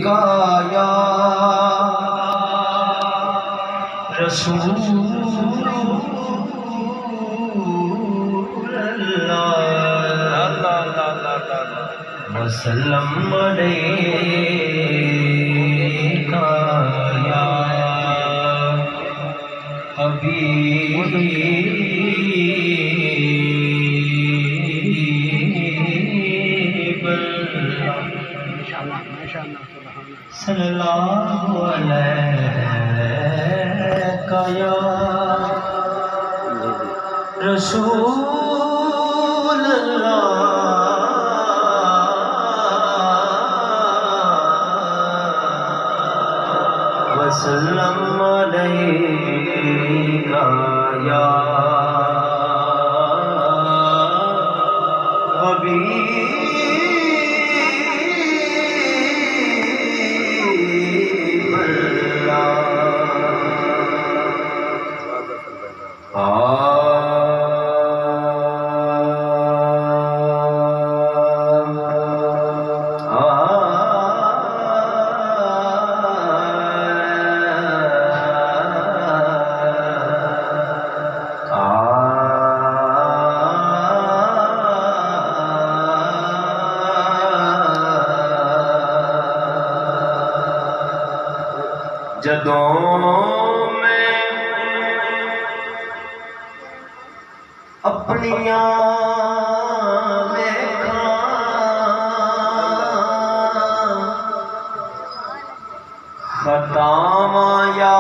کا یا رسول اللہ وسلم علیکہ یا حبیب صلی اللہ علیہ یا رسول اللہ وسلم علیکہ یا جدوں میں اپنیاں ویکھاں خطاواں یا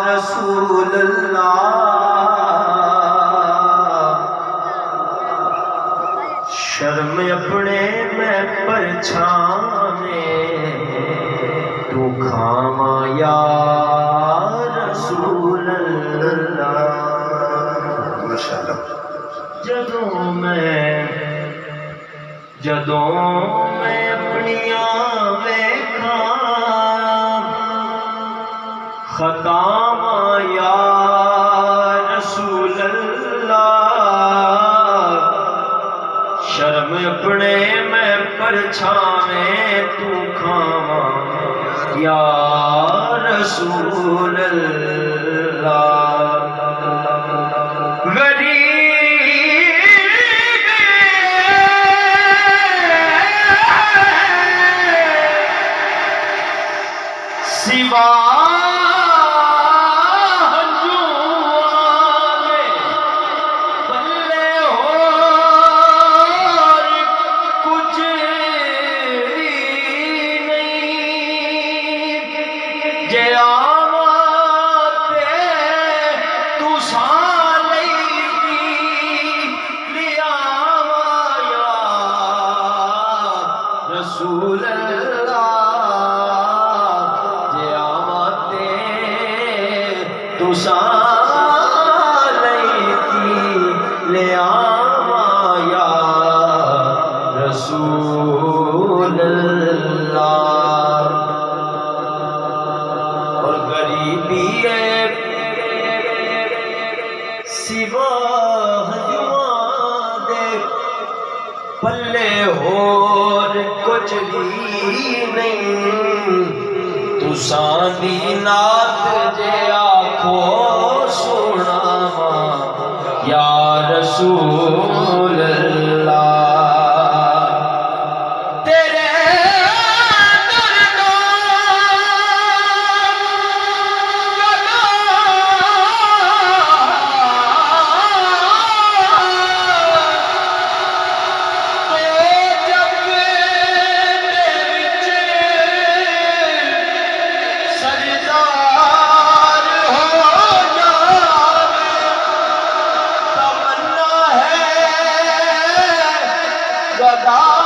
رسول اللہ شرم اپنے میں پرچھاویں تو کھاواں یا رسول اللہ جدوں میں اپنیاں ویکھاں خطاواں یا رسول اللہ شرم اپنے میں پرچھاویں تو کھاواں یا رسول اللہ سوا پلے ہو کچھ نہیں جے آواتے تو سان لیا یا رسول اللہ تو سالیتی لے آواں یا رسول اللہ اور غریبی ہے سوا ہجواں دے پلے اور کچھ بھی نہیں تو ساندی نات جے آکھو سناواں یا رسول اللہ تیرے God